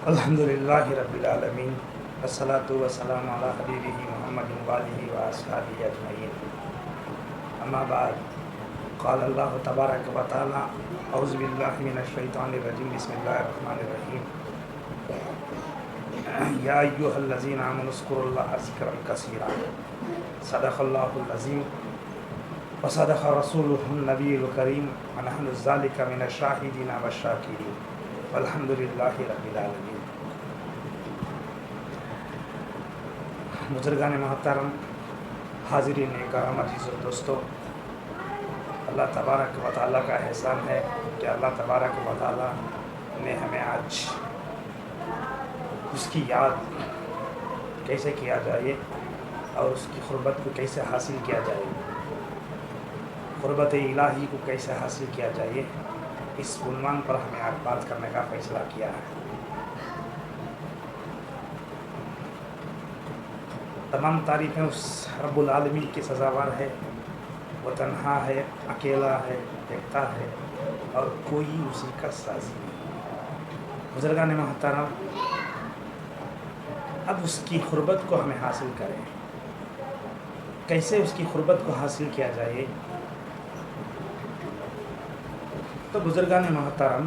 الحمد للہ رب العالمین والصلاة والسلام علی حبیبہ محمد وآلہ واصحابہ اجمعین، اما بعد، قال اللہ تبارک و تعالی اعوذ باللہ من الشیطان الرجیم، بسم اللہ الرحمن الرحیم، یا ایھا الذین آمنوا اذکروا اللہ ذکرا کثیرا، صدق اللہ العظیم وصدق رسولہ النبی الکریم، ونحن ذلک من الشاہدین والشاکرین، والحمد للہ رب العالمین۔ بزرگان محترم، حاضرین کرام، عزیز و دوستو، اللہ تبارک و تعالیٰ کا احسان ہے کہ اللہ تبارک و تعالیٰ نے ہمیں آج اس کی یاد کیسے کیا جائے اور اس کی قربت کو کیسے حاصل کیا جائے، قربت الہی کو کیسے حاصل کیا جائے، اس عنوان پر ہمیں آج بات کرنے کا فیصلہ کیا ہے۔ تمام تعریفیں اس رب العالمین کی سزاوار ہے، وہ تنہا ہے، اکیلا ہے، یکتا ہے، اور کوئی اسی کا سازی نہیں۔ بزرگان محترم، اب اس کی قربت کو ہمیں حاصل کریں، کیسے اس کی قربت کو حاصل کیا جائے؟ تو بزرگان محترم،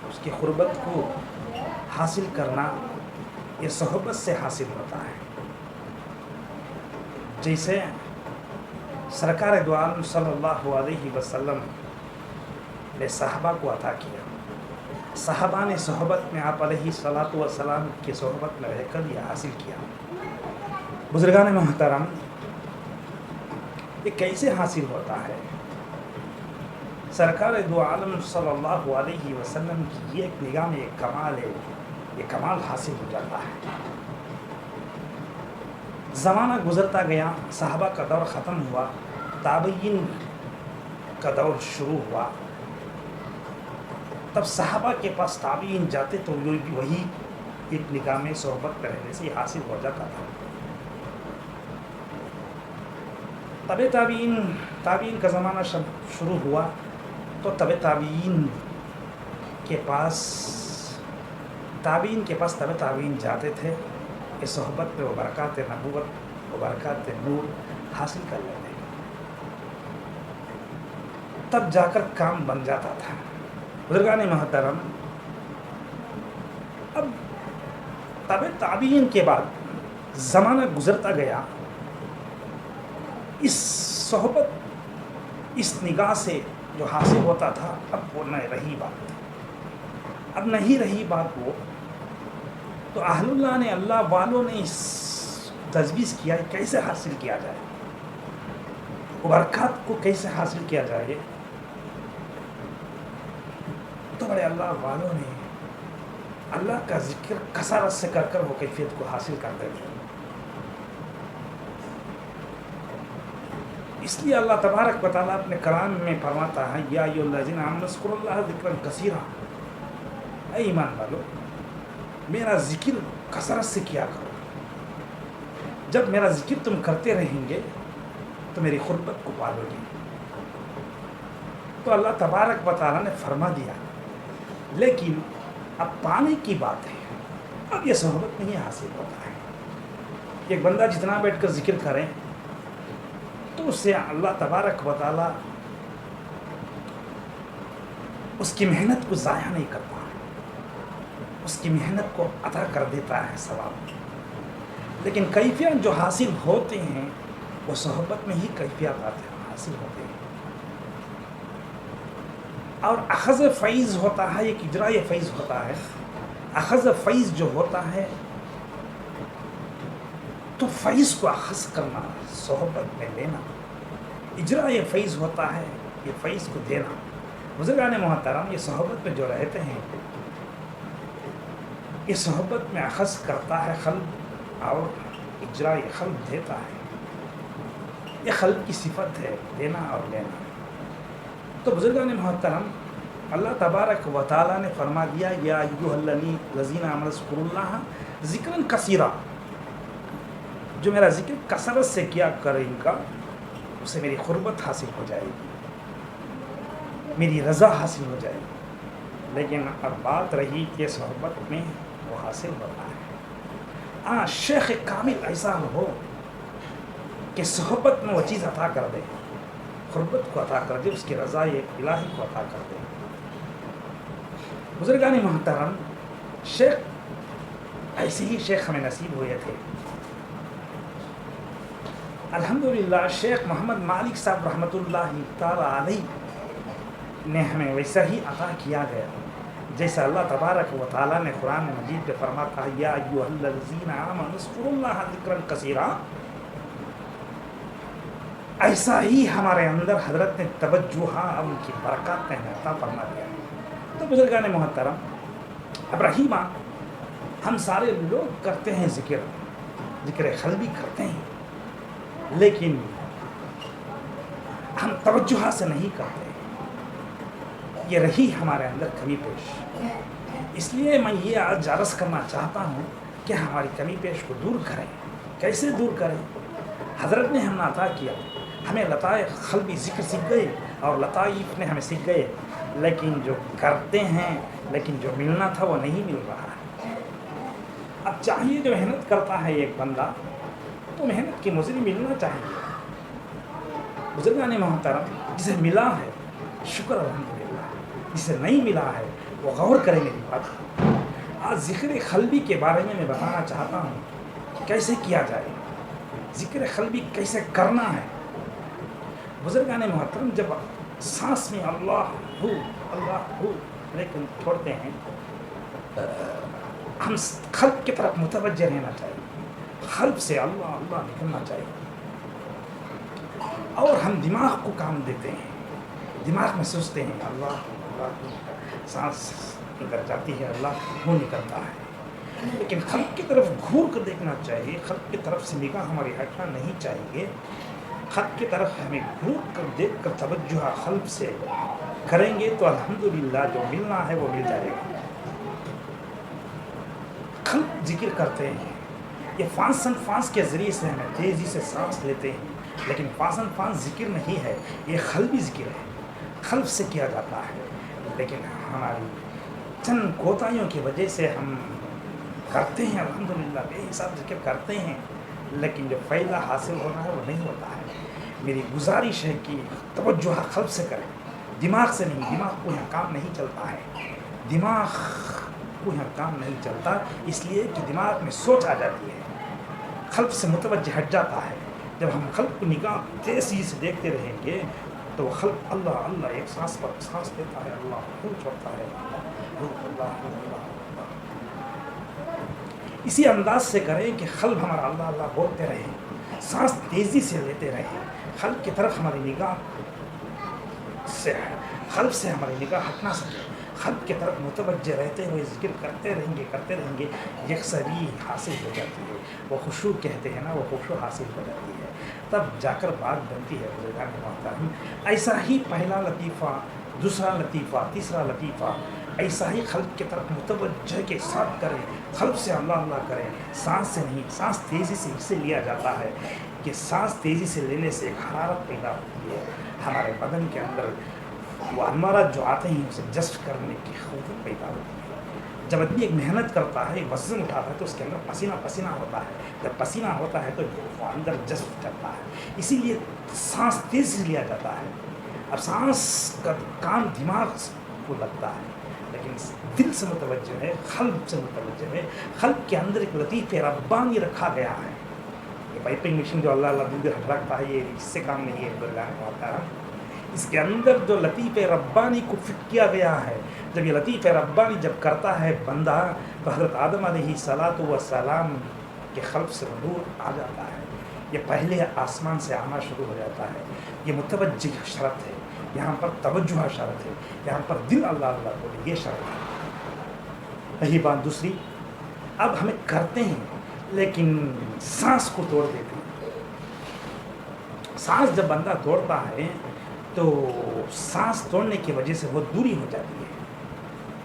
اس کی قربت کو حاصل کرنا یہ صحبت سے حاصل ہوتا ہے۔ جیسے سرکار دو عالم صلی اللہ علیہ وسلم نے صحابہ کو عطا کیا، صحابہ نے صحبت میں آپ علیہ الصلاۃ والسلام کی صحبت میں رہ کر یہ حاصل کیا۔ بزرگان محترم، یہ کیسے حاصل ہوتا ہے؟ سرکار دو عالم صلی اللہ علیہ وسلم کی یہ ایک نگاہ میں ایک کمال ہے، یہ کمال حاصل ہو جاتا ہے۔ زمانہ گزرتا گیا، صحابہ کا دور ختم ہوا، تابعین کا دور شروع ہوا۔ تب صحابہ کے پاس تابعین جاتے تو وہی ایک نگاہ میں صحبت رہنے سے حاصل ہو جاتا تھا۔ تابعین کا زمانہ شروع ہوا تو تابعین کے پاس تابعین جاتے تھے کہ صحبت پہ وہ برکات نبوت، وہ برکات نور حاصل کر لیتے، تب جا کر کام بن جاتا تھا۔ بزرگان محترم، اب تابعین کے بعد زمانہ گزرتا گیا، اس صحبت، اس نگاہ سے جو حاصل ہوتا تھا، اب وہ نہیں رہی بات وہ تو اہل اللہ نے، اللہ والوں نے اس تجویز کیا کیسے حاصل کیا جائے، وہ برکات کو کیسے حاصل کیا جائے۔ تو بڑے اللہ والوں نے اللہ کا ذکر کثرت سے کر کر وہ کیفیت کو حاصل کرتے تھے۔ اس لیے اللہ تبارک و تعالیٰ اپنے کلام میں فرماتا ہے، یا ایھا الذین آمنوا اذکروا اللہ ذکرا کثیرا، اے ایمان والو، میرا ذکر کثرت سے کیا کرو۔ جب میرا ذکر تم کرتے رہیں گے تو میری قربت کو پالو گے۔ تو اللہ تبارک و تعالیٰ نے فرما دیا، لیکن اب پانے کی بات ہے، اب یہ صحبت نہیں حاصل ہوتا ہے۔ ایک بندہ جتنا بیٹھ کر ذکر کرے تو اس سے اللہ تبارک و تعالیٰ اس کی محنت کو ضائع نہیں کرتا، اس کی محنت کو عطا کر دیتا ہے ثواب۔ لیکن کیفیت جو حاصل ہوتے ہیں وہ صحبت میں ہی کیفیت حاصل ہوتے ہیں۔ اور اخذ فیض ہوتا ہے، ایک اجراء فیض ہوتا ہے۔ اخذ فیض جو ہوتا ہے تو فیض کو اخذ کرنا، صحبت میں لینا، اجراء فیض ہوتا ہے، یہ فیض کو دینا۔ بزرگان محترم، یہ صحبت میں جو رہتے ہیں، یہ صحبت میں اخذ کرتا ہے قلب اور اجراء قلب دیتا ہے۔ یہ قلب کی صفت ہے، دینا اور لینا۔ تو بزرگان محترم، اللہ تبارک و تعالیٰ نے فرما دیا، یا ایھا الذین آمنوا اذکروا اللہ ذکرا کثیرا، جو میرا ذکر کثرت سے کیا کرے گا اسے میری قربت حاصل ہو جائے گی، میری رضا حاصل ہو جائے گی۔ لیکن اب بات رہی کہ صحبت میں وہ حاصل ہوتا ہے. ہاں شیخ کامل ایسا ہو کہ صحبت میں وہ چیز عطا کر دے, قربت کو عطا کر دے, اس کی رضا الہی کو عطا کر دے. بزرگان محترم شیخ ایسے ہی شیخ ہمیں نصیب ہوئے تھے. الحمدللہ شیخ محمد مالک صاحب رحمۃ اللہ تعالی علیہ نے ہمیں ویسا ہی عطا کیا گیا جیسا اللہ تبارک و تعالیٰ نے قرآن مجید پہ فرماتا ہے یا ایھا الذین آمنوا اذکروا اللہ ذکرا کثیرا. ایسا ہی ہمارے اندر حضرت نے توجہ ان کی برکات نے عطا فرما دیا. تو بزرگان محترم اب رحیمہ ہم سارے لوگ کرتے ہیں ذکر قلبی کرتے ہیں, لیکن ہم توجہ سے نہیں کرتے. یہ رہی ہمارے اندر کمی پیش. اس لیے میں یہ آج عرض کرنا چاہتا ہوں کہ ہماری کمی پیش کو دور کریں. کیسے دور کریں؟ حضرت نے ہم عطا کیا, ہمیں لطائف قلبی ذکر سیکھ گئے اور لطائف نے ہمیں سیکھ گئے, لیکن جو کرتے ہیں لیکن جو ملنا تھا وہ نہیں مل رہا ہے. اب چاہیے جو محنت کرتا ہے ایک بندہ تو محنت کی مزید ملنا چاہیے. بزرگان محترم جسے ملا ہے شکر الحمدللہ, جسے نہیں ملا ہے وہ غور کریں میری بات. آج ذکر قلبی کے بارے میں بتانا چاہتا ہوں کیسے کیا جائے, ذکر قلبی کیسے کرنا ہے. بزرگان محترم جب سانس میں اللہ ہو لیکن چھوڑتے ہیں, ہم قلب کی طرف متوجہ رہنا چاہیے, قلب سے اللہ اللہ نکلنا چاہیے. اور ہم دماغ کو کام دیتے ہیں, دماغ میں سوچتے ہیں اللہ اللہ, سانس اندر جاتی ہے اللہ وہ نکلتا ہے, لیکن قلب کی طرف گھور کر دیکھنا چاہیے. قلب کی طرف سے نگاہ ہماری ہٹنا نہیں چاہیے. قلب کی طرف ہمیں گھور کر دیکھ کر توجہ قلب سے کریں گے تو الحمدللہ جو ملنا ہے وہ مل جائے گا. قلب ذکر کرتے ہیں, یہ فانس کے ذریعے سے ہمیں تیزی سے سانس لیتے ہیں, لیکن فانس ذکر نہیں ہے, یہ قلبی ذکر ہے, قلب سے کیا جاتا ہے. لیکن ہماری چند کوتاہیوں کی وجہ سے ہم کرتے ہیں الحمدللہ بے حساب ذکر کرتے ہیں, لیکن جو فائدہ حاصل ہونا ہے وہ نہیں ہوتا ہے. میری گزارش ہے کہ توجہ قلب سے کریں, دماغ سے نہیں. دماغ کو یہاں کام نہیں چلتا ہے, دماغ کو یہاں کام نہیں چلتا اس لیے کہ دماغ میں سوچ آ جاتی ہے, قلب سے متوجہ ہٹ جاتا ہے. جب ہم قلب کو نگاہ تیزی سے دیکھتے رہیں گے تو وہ قلب اللہ اللہ ایک سانس پر سانس دیتا ہے, اللہ خود چھوڑتا ہے, اللہ. اسی انداز سے کریں کہ قلب ہمارا اللہ اللہ بولتے رہے, سانس تیزی سے لیتے رہے. قلب کی طرف ہماری نگاہ سے قلب سے ہماری نگاہ ہٹ نہ سکے. قلب کی طرف متوجہ رہتے ہوئے ذکر کرتے رہیں گے یکسری حاصل ہو جاتی ہے. وہ خشوع کہتے ہیں نا, وہ خشوع حاصل ہو جاتی ہے, تب جا کر بات بنتی ہے. بزرگان محترم ایسا ہی پہلا لطیفہ, دوسرا لطیفہ, تیسرا لطیفہ ایسا ہی قلب کی طرف متوجہ کے ساتھ کریں, قلب سے اللہ اللہ کریں, سانس سے نہیں. سانس تیزی سے اس سے لیا جاتا ہے کہ سانس تیزی سے لینے سے ایک حرارت پیدا ہوتی ہے ہمارے بدن کے اندر, وہ امارات جو آتے ہیں اسے جذب کرنے کی قوت پیدا ہوتی ہے. جب آدمی ایک محنت کرتا ہے, وزن اٹھاتا ہے تو اس کے اندر پسینہ ہوتا ہے. جب پسینہ ہوتا ہے تو وہ اندر جذب کرتا ہے, اسی لیے سانس تیز سے لیا جاتا ہے. اب سانس کا کام دماغ کو لگتا ہے, لیکن دل سے متوجہ ہے, قلب سے متوجہ ہے. قلب کے اندر ایک لطیف ربانی رکھا گیا ہے. یہ پائپنگ مشین جو اللہ اللہ دل ہٹ رکھتا ہے, یہ اس سے کام نہیں ہے. بزرگان محترم اس کے اندر جو لطیف ربانی کو فٹ کیا گیا ہے, جب یہ لطیف ربانی جب کرتا ہے بندہ تو حضرت آدم علیہ الصلاۃ والسلام کے قلب سے نور آ جاتا ہے. یہ پہلے آسمان سے آنا شروع ہو جاتا ہے. یہ متوجہ شرط ہے, یہاں پر توجہ شرط ہے, یہاں پر دل اللہ اللہ بولے, یہ شرط ہے. یہی بات دوسری, اب ہمیں کرتے ہیں لیکن سانس کو توڑ دیتے ہیں. سانس جب بندہ توڑتا ہے تو سانس توڑنے کی وجہ سے وہ دوری ہو جاتی ہے,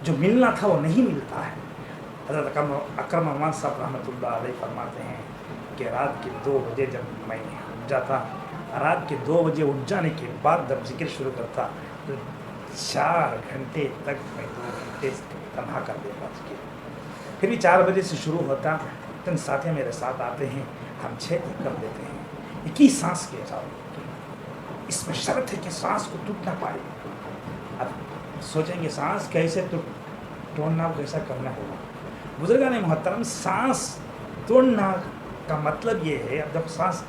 جو ملنا تھا وہ نہیں ملتا ہے. حضرت اکرم عمان صاحب رحمۃ اللہ علیہ فرماتے ہیں کہ رات کے 2 بجے جب میں اٹھ جاتا, رات کے 2 بجے اٹھ جانے کے بعد جب ذکر شروع کرتا تو 4 گھنٹے تک میں 2 گھنٹے تنہا کر دیتا ذکر. پھر بھی 4 بجے سے شروع ہوتا، چند ساتھی میرے ساتھ آتے ہیں، ہم 6 تک کر دیتے ہیں 21 سانس کے ساتھ۔ اس میں شرط ہے کہ سانس کو ٹوٹ نہ پائے۔ اب سوچیں گے سانس کیسے توڑنا، کیسا کرنا ہوگا؟ بزرگان محترم، سانس توڑنا کا مطلب یہ ہے، اب جب سانس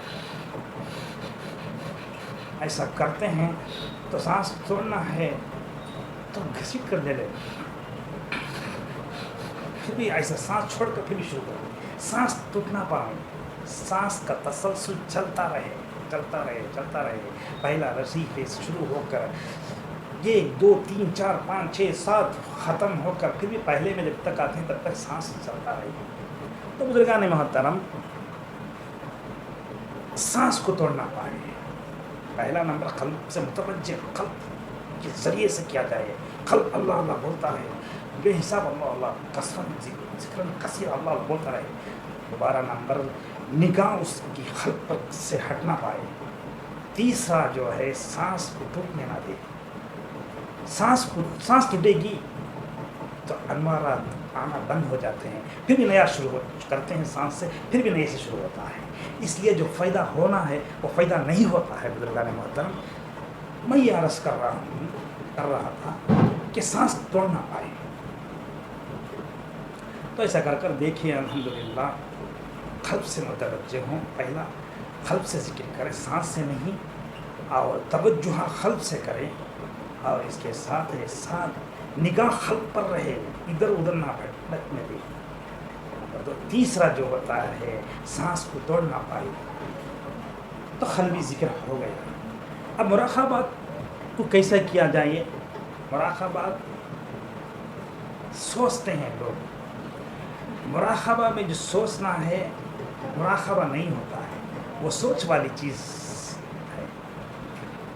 ایسا کرتے ہیں تو سانس توڑنا ہے تو گھسیٹ کر دے لے، پھر بھی ایسا سانس چھوڑ کر پھر بھی شروع کر دیں، سانس ٹوٹنا پائے، سانس کا تسلسل چلتا رہے چلتا رہے چلتا رہے، پہلا رسی سے شروع ہو کر 1 2 3 4 5 6 7 ختم ہو کر پھر بھی پہلے میں جب تک آتے ہیں تب تک سانس چلتا رہے۔ تو بزرگان محترم، سانس کو توڑنا پائے، پہلا نمبر قلب سے متوجہ، قلب کے ذریعے سے کیا جائے، قلب اللہ اللہ بولتا ہے، بے حساب اللہ اللہ، قسم ذکر کثیر اللہ بولتا رہے۔ دوبارہ نمبر، نگاہ اس کی قلب پر سے ہٹنا پائے۔ تیسرا جو ہے، سانس کو ٹوٹنے نہ دے۔ سانس ٹوٹے گی تو انوارات آنا بند ہو جاتے ہیں، پھر بھی نیا شروع کرتے ہیں سانس سے، پھر بھی نئے سے شروع ہوتا ہے۔ اس لیے جو فائدہ ہونا ہے وہ فائدہ نہیں ہوتا ہے۔ بزرگان محترم، میں یہ عرض کر رہا تھا کہ سانس توڑ نہ پائے، تو ایسا کر کر دیکھیے الحمدللہ قلب سے متوجہ ہوں، پہلا قلب سے ذکر کریں، سانس سے نہیں، اور توجہ قلب سے کریں، اور اس کے ساتھ نگاہ قلب پر رہے، ادھر ادھر نہ بھٹکنے دے۔ تو تیسرا جو ہوتا ہے، سانس کو توڑ نہ پائی، تو قلبی ذکر ہو گیا۔ اب مراقبات کو کیسا کیا جائے؟ مراقبات سوچتے ہیں لوگ، مراقبہ میں جو سوچنا ہے مراقبہ نہیں ہوتا ہے، وہ سوچ والی چیز ہے۔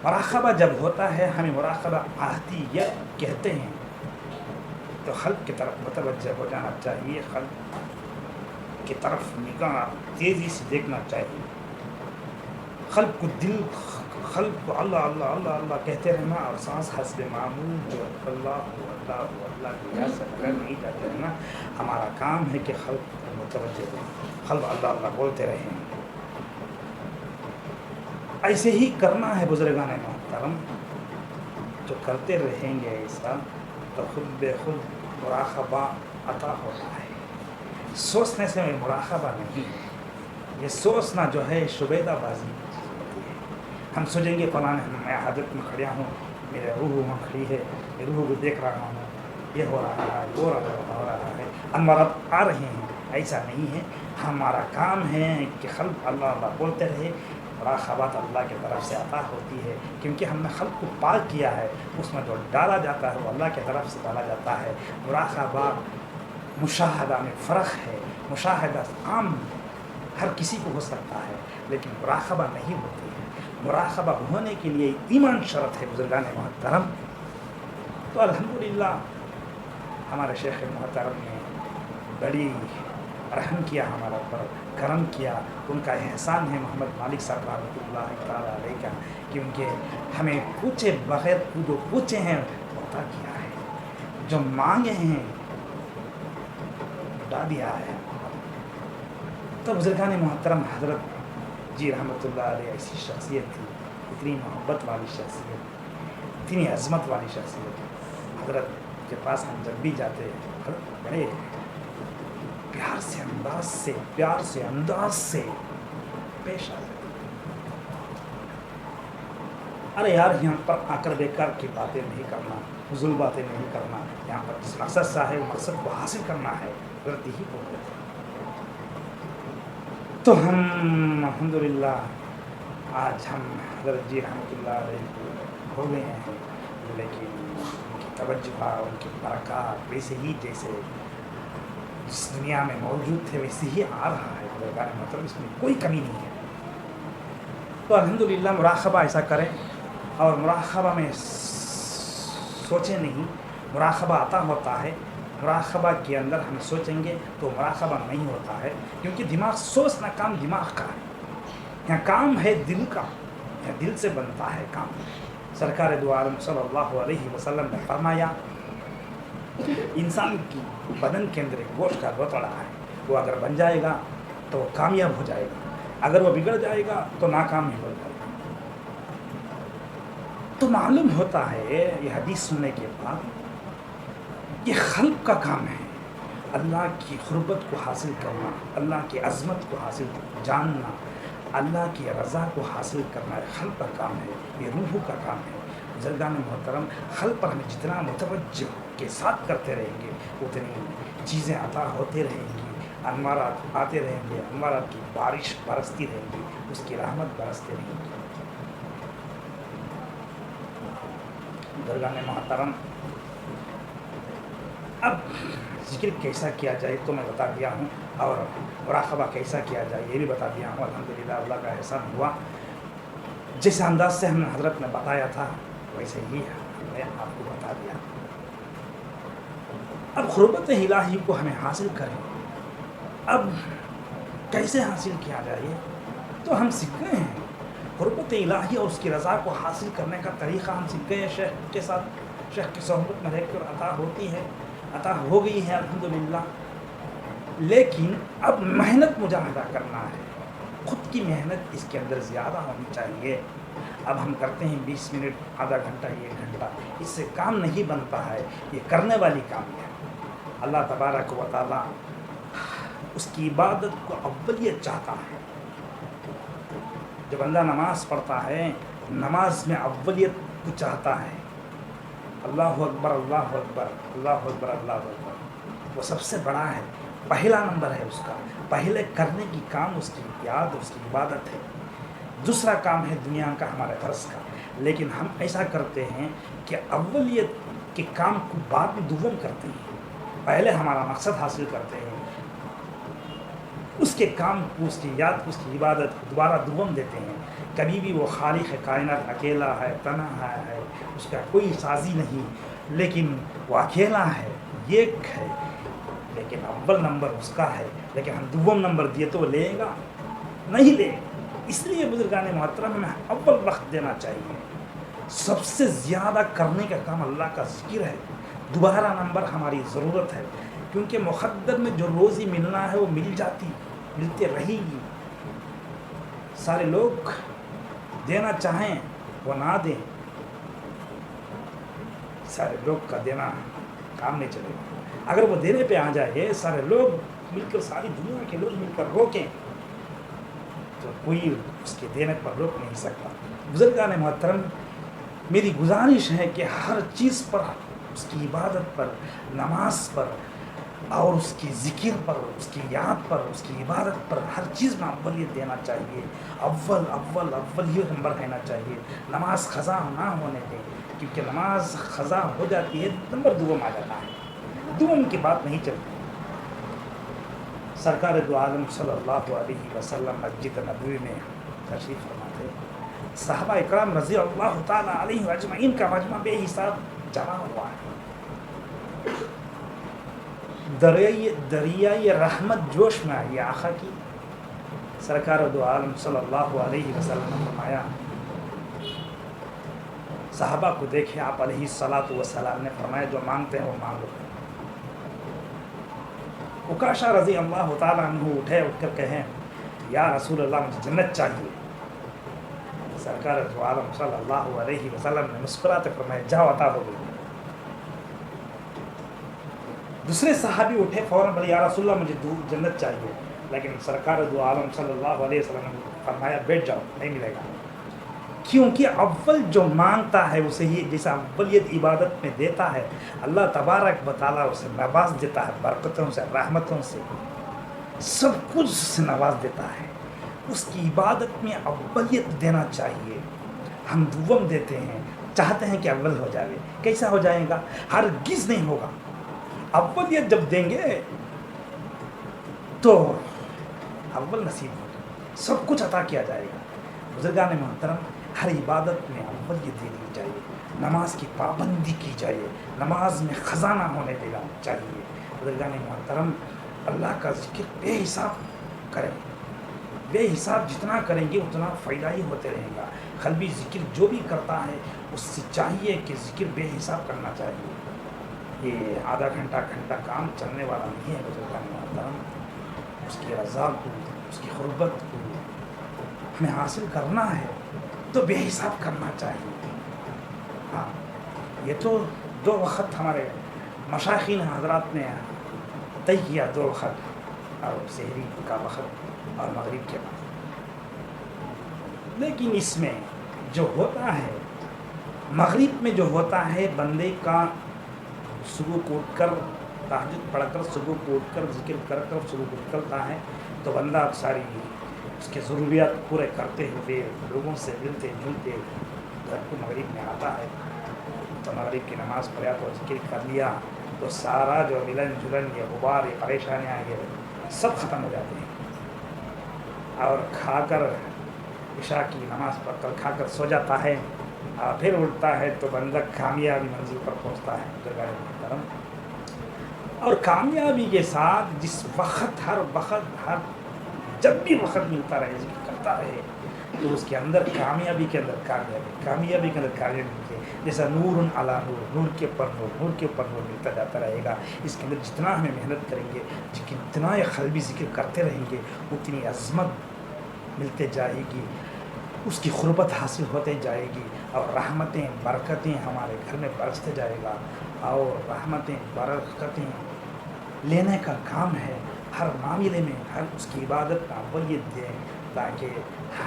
مراقبہ جب ہوتا ہے، ہمیں مراقبہ عہدیت کہتے ہیں، تو قلب کی طرف متوجہ ہو جانا چاہیے، قلب کی طرف نگاہ تیزی سے دیکھنا چاہیے، قلب کو اللہ اللہ اللہ اللہ کہتے رہنا، اور سانس حسب معمول جو اللہ اللہ اللہ کی یاد سے اگر نہیں جاتے رہنا۔ ہمارا کام ہے کہ قلب متوجہ ہو، قلب اللہ اللہ بولتے رہیں۔ ایسے ہی کرنا ہے بزرگان محترم، جو کرتے رہیں گے ایسا تو خود بے خود مراقبہ عطا ہوتا ہے۔ سوچنے سے مراقبہ نہیں، یہ سوچنا جو ہے شبیدہ بازی ہوتی ہے۔ ہم سوچیں گے فلاں میں حاجت میں کھڑا ہوں، میرے روح وہاں کھڑی ہے، میرے روح کو دیکھ رہا ہوں، یہ ہو رہا ہے، وہ ہو رہا ہے، انوارات آ رہے ہیں۔ ایسا نہیں ہے، ہمارا کام ہے کہ قلب اللہ اللہ بولتے رہے۔ مراقبات اللہ کی طرف سے عطا ہوتی ہے، کیونکہ ہم نے قلب کو پاک کیا ہے، اس میں جو ڈالا جاتا ہے وہ اللہ کی طرف سے ڈالا جاتا ہے۔ مراقبہ مشاہدہ میں فرق ہے، مشاہدہ عام ہر کسی کو ہو سکتا ہے، لیکن مراقبہ نہیں ہوتی ہے۔ مراقبہ ہونے کے لیے ایمان شرط ہے بزرگان محترم۔ تو الحمدللہ ہمارے شیخ محترم نے بڑی رحم کیا ہمارا پر، کرم کیا، ان کا احسان ہے محمد مالک صاحب رحمۃ اللہ تعالیٰ علیہ کا، کیونکہ ہمیں پوچھے بغیر جو پوچھے ہیں عطا کیا ہے، جو مانگے ہیں ڈا دیا ہے۔ تو بزرگان محترم، حضرت جی رحمۃ اللہ علیہ ایسی شخصیت تھی، اتنی محبت والی شخصیت، اتنی عظمت والی شخصیت۔ حضرت کے پاس ہم جب بھی جاتے بڑے پیار سے انداز سے پیش آتے۔ ارے یار، یہاں پر آ کر بیکار کی باتیں نہیں کرنا، فضول باتیں نہیں کرنا، یہاں پر جس مقصد سے ہے مقصد کو حاصل کرنا ہے، غلطی ہی بول دیتے۔ تو ہم الحمدللہ آج ہم حضرت جی رحمۃ اللہ علیہ ہو گئے ہیں، لیکن ان کی توجہ، ان کی برکات ویسے ہی جیسے جس دنیا میں موجود تھے ویسے ہی آ رہا ہے بزرگان محترم، اس میں کوئی کمی نہیں ہے۔ تو الحمدللہ مراقبہ ایسا کریں، اور مراقبہ میں سوچیں نہیں، مراقبہ عطا ہوتا ہے۔ مراقبہ کے اندر ہم سوچیں گے تو مراقبہ نہیں ہوتا ہے، کیونکہ دماغ سوچنا کام دماغ کا ہے، یہاں کام ہے دل کا، یہاں دل سے بنتا ہے کام۔ سرکار دو عالم صلی اللہ علیہ وسلم نے فرمایا انسان کی بدن کے اندر ایک گوشت کا گوتڑا ہے، وہ اگر بن جائے گا تو وہ کامیاب ہو جائے گا، اگر وہ بگڑ جائے گا تو ناکام ہی ہو جائے گا۔ تو معلوم ہوتا ہے یہ حدیث سننے کے بعد یہ قلب کا کام ہے، اللہ کی قربت کو حاصل کرنا، اللہ کی عظمت کو حاصل جاننا، اللہ کی رضا کو حاصل کرنا قلب کا کام ہے، یہ روح کا کام ہے۔ بزرگان محترم، قلب پر ہم جتنا متوجہ کے ساتھ کرتے رہیں گے اتنی چیزیں عطا ہوتے رہیں گی، انوارات آتے رہیں گے، انوارات کی بارش برستی رہیں گی، اس کی رحمت برستے رہیں گی۔ بزرگان محترم، اب ذکر کیسا کیا جائے تو میں بتا دیا ہوں، اور مراقبہ کیسا کیا جائے یہ بھی بتا دیا ہوں۔ الحمدللہ اللہ کا احسان ہوا، جس انداز سے ہم نے حضرت نے بتایا تھا ویسے ہی ہم نے آپ کو بتا دیا۔ اب قربت الہی کو ہمیں حاصل کریں، اب کیسے حاصل کیا جائے تو ہم سیکھ گئے ہیں۔ قربت الہی اور اس کی رضا کو حاصل کرنے کا طریقہ ہم سیکھ گئے ہیں، شیخ کے ساتھ، شیخ کی صحبت میں رہ کر عطا ہوتی ہے، عطا ہو گئی ہے الحمدللہ۔ لیکن اب محنت مجاہدہ کرنا ہے، خود کی محنت اس کے اندر زیادہ ہونی چاہیے۔ اب ہم کرتے ہیں 20 منٹ، آدھا گھنٹہ، 1 گھنٹہ، اس سے کام نہیں بنتا ہے، یہ کرنے والی کام ہے۔ اللہ تبارک و تعالیٰ اس کی عبادت کو اولیت چاہتا ہے۔ جب بندہ نماز پڑھتا ہے، نماز میں اولیت کو چاہتا ہے، اللہ اکبر اللہ اکبر اللہ اکبر اللہ اکبر، وہ سب سے بڑا ہے، پہلا نمبر ہے اس کا، پہلے کرنے کی کام اس کی یاد، اس کی عبادت ہے۔ دوسرا کام ہے دنیا کا، ہمارے فرض کا، لیکن ہم ایسا کرتے ہیں کہ اولیت کے کام کو بعد میں دوم کرتے ہیں، پہلے ہمارا مقصد حاصل کرتے ہیں، اس کے کام کو، اس کی یاد کو، اس کی عبادت کو دوبارہ دوم دیتے ہیں۔ کبھی بھی وہ خالق کائنات اکیلا ہے، تنہا ہے، اس کا کوئی سازی نہیں، لیکن وہ اکیلا ہے، ایک ہے، لیکن اول نمبر اس کا ہے، لیکن ہم دوم نمبر دیے تو وہ لے گا نہیں لے گا۔ اس لیے بزرگان محترم ہمیں اول وقت دینا چاہیے۔ سب سے زیادہ کرنے کا کام اللہ کا ذکر ہے، دوبارہ نمبر ہماری ضرورت ہے، کیونکہ مقدر میں جو روزی ملنا ہے وہ ملتے رہے گی۔ سارے لوگ دینا چاہیں وہ نہ دیں، سارے لوگ کا دینا کام نہیں چلے گا۔ اگر وہ دینے پہ آ جائے، سارے لوگ مل کر، ساری دنیا کے لوگ مل کر روکیں تو کوئی اس کے دینے پر روک نہیں سکتا۔ بزرگان محترم، میری گزارش ہے کہ ہر چیز پر، اس کی عبادت پر، نماز پر، اور اس کی ذکر پر، اس کی یاد پر، اس کی عبادت پر، ہر چیز میں اولیت دینا چاہیے۔ اول ہی نمبر رہنا چاہیے۔ نماز قضا نہ ہونے دیں، کیونکہ نماز قضا ہو جاتی ہے، نمبر دوم آ جاتا ہے، دوم کی بات نہیں چلتی۔ سرکار دو عالم صلی اللہ علیہ وسلم مسجد نبوی میں تشریف فرما تھے، صحابہ اکرام رضی اللہ تعالیٰ علیہ اجمعین کا مجمع بے حساب جمع ہوا ہے۔ دریائے رحمت جوش میں آئی آقا کی۔ سرکار دو عالم صلی اللہ علیہ وسلم نے فرمایا، صحابہ کو دیکھے آپ علیہ الصلاۃ والسلام نے فرمایا جو مانگتے ہیں وہ مانگو۔ عکاشہ رضی اللہ تعالیٰ عنہ اٹھ کر کہیں یا رسول اللہ مجھے جنت چاہیے۔ سرکار دو عالم صلی اللہ علیہ وسلم نے مسکراتے فرمایا جاؤ عطا ہو گئی۔ دوسرے صحابی اٹھے فوراً بولے یا رسول اللہ مجھے جنت چاہیے، لیکن سرکار دو عالم صلی اللہ علیہ وسلم نے فرمایا بیٹھ جاؤ، نہیں ملے گا، کیونکہ اول جو مانگتا ہے اسے ہی، جیسا اولیت عبادت میں دیتا ہے، اللہ تبارک و تعالیٰ اسے نواز دیتا ہے، برکتوں سے، رحمتوں سے، سب کچھ سے نواز دیتا ہے۔ اس کی عبادت میں اولیت دینا چاہیے۔ ہم دوم دیتے ہیں، چاہتے ہیں کہ اول ہو جائے، کیسا ہو جائے گا؟ ہرگز نہیں ہوگا۔ اولیت جب دیں گے تو اول نصیب ہوگا، سب کچھ عطا کیا جائے گا۔ بزرگان محترم، ہر عبادت میں اولیت دینی چاہیے، نماز کی پابندی کی جائے، نماز میں خزانہ ہونے دینا چاہیے۔ بزرگان محترم، اللہ کا ذکر بے حساب کریں، بے حساب جتنا کریں گے اتنا فائدہ ہی ہوتے رہے گا۔ قلبی ذکر جو بھی کرتا ہے اس سے چاہیے کہ ذکر بے حساب کرنا چاہیے۔ یہ آدھا گھنٹہ کام چلنے والا نہیں ہے بزرگان محترم. اس کی رضا کو، اس کی قربت کو ہمیں حاصل کرنا ہے تو بے حساب کرنا چاہیے. ہاں یہ تو 2 وقت ہمارے مشائخین حضرات نے طے کیا، 2 وقت، اور سحری کا وقت اور مغرب کے بعد. لیکن اس میں جو ہوتا ہے، مغرب میں جو ہوتا ہے، بندے کا صبح اٹھ کر تہجد پڑھ کر، صبح اٹھ کر ذکر کر کر صبح نکلتا ہے تو بندہ ساری اس کے ضروریات پورے کرتے ہوئے لوگوں سے ملتے جلتے گھر کو مغرب میں آتا ہے. تو مغرب کی نماز پڑھا تو ذکر کر لیا تو سارا جو ملن جلن، یہ غبار، یہ پریشانیاں، یہ سب ختم ہو جاتے ہیں. اور کھا کر عشاء کی نماز پڑھ کر کھا کر سو جاتا ہے، اور پھر اٹھتا ہے تو بندہ کامیابی منزل پر پہنچتا ہے بزرگان محترم. اور کامیابی کے ساتھ جس وقت، ہر وقت، ہر جب بھی وقت ملتا رہے، ذکر کرتا رہے، تو اس کے اندر کامیابی کے اندر کامیابی کے اندر کامیابی ملتی ہے. جیسا نور علی نور، نور کے اوپر نور، نور کے اوپر نور ملتا جاتا رہے گا. اس کے اندر جتنا ہمیں محنت کریں گے، جتنا یہ قلبی ذکر کرتے رہیں گے، اتنی عظمت ملتے جائے گی، اس کی قربت حاصل ہوتے جائے گی، اور رحمتیں برکتیں ہمارے گھر میں برستے جائے گا. اور رحمتیں برکتیں لینے کا کام ہے ہر معاملے میں. ہر اس کی عبادت کا اولیت دیں تاکہ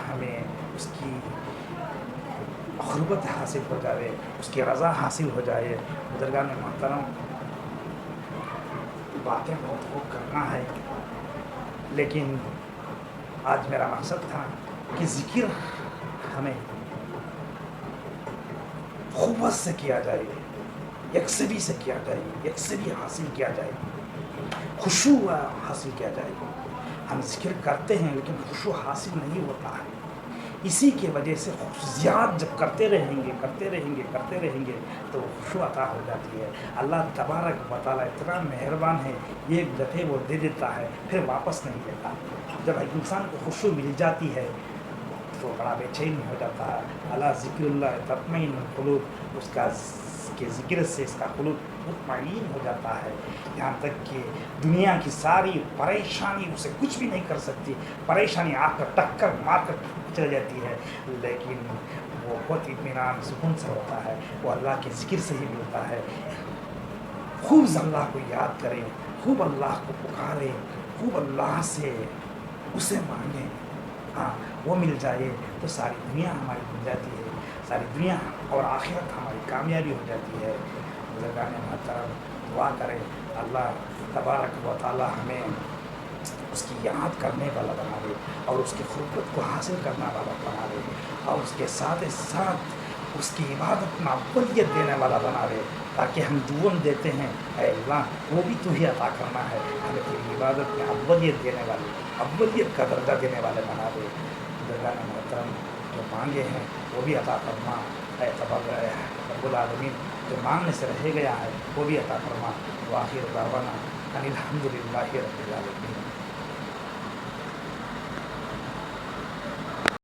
ہمیں اس کی قربت حاصل ہو جائے، اس کی رضا حاصل ہو جائے. بزرگان محترم، باتیں بہت خوب کرنا ہے، لیکن آج میرا مقصد تھا کہ ذکر ہمیں قوت سے کیا جائے، یکسوئی سے کیا جائے، یکسوئی حاصل کیا جائے، خشوع حاصل کیا جائے. ہم ذکر کرتے ہیں لیکن خشوع حاصل نہیں ہوتا ہے. اسی کی وجہ سے زیاد جب کرتے رہیں گے تو خشوع عطا ہو جاتی ہے. اللہ تبارک و تعالیٰ اتنا مہربان ہے، ایک دفعہ وہ دے دیتا ہے، پھر واپس نہیں دیتا. جب انسان کو خشوع مل جاتی ہے تو بڑا بے چین ہو جاتا ہے. اللہ ذکر اللہ تطمئن القلوب، اس کے ذکر سے اس کا قلوب مطمئن ہو جاتا ہے. یہاں تک کہ دنیا کی ساری پریشانی اسے کچھ بھی نہیں کر سکتی. پریشانی آ کر ٹکر مار کر چل جاتی ہے، لیکن وہ بہت اطمینان سکون سے ہوتا ہے. وہ اللہ کے ذکر سے ہی ملتا ہے. خوب اللہ کو یاد کریں، خوب اللہ کو پکاریں، خوب اللہ سے اسے مانگیں. ہاں وہ مل جائے تو ساری دنیا ہماری مل جاتی ہے، ساری دنیا اور آخرت ہماری کامیابی ہو جاتی ہے. بزرگان محترم، دعا کریں اللہ تبارک و تعالیٰ ہمیں اس کی یاد کرنے والا بنا دے، اور اس کی قربت کو حاصل کرنے والا بنا دے، اور اس کے ساتھ ساتھ اس کی عبادت میں اولیت دینے والا بنا دے، تاکہ ہم دعا دیتے ہیں اے اللہ وہ بھی تو ہی عطا کرنا ہے، ہمیں تیری عبادت میں اولیت دینے والے، اولیت کا درجہ دینے والے بنا دے. بزرگان محترم، جو مانگے ہیں وہ بھی عطا فرما اے رب العالمین. جو مانگنے سے رہ گیا ہے وہ بھی عطا فرما. وآخر دعوانا ان الحمد للہ رب العالمین.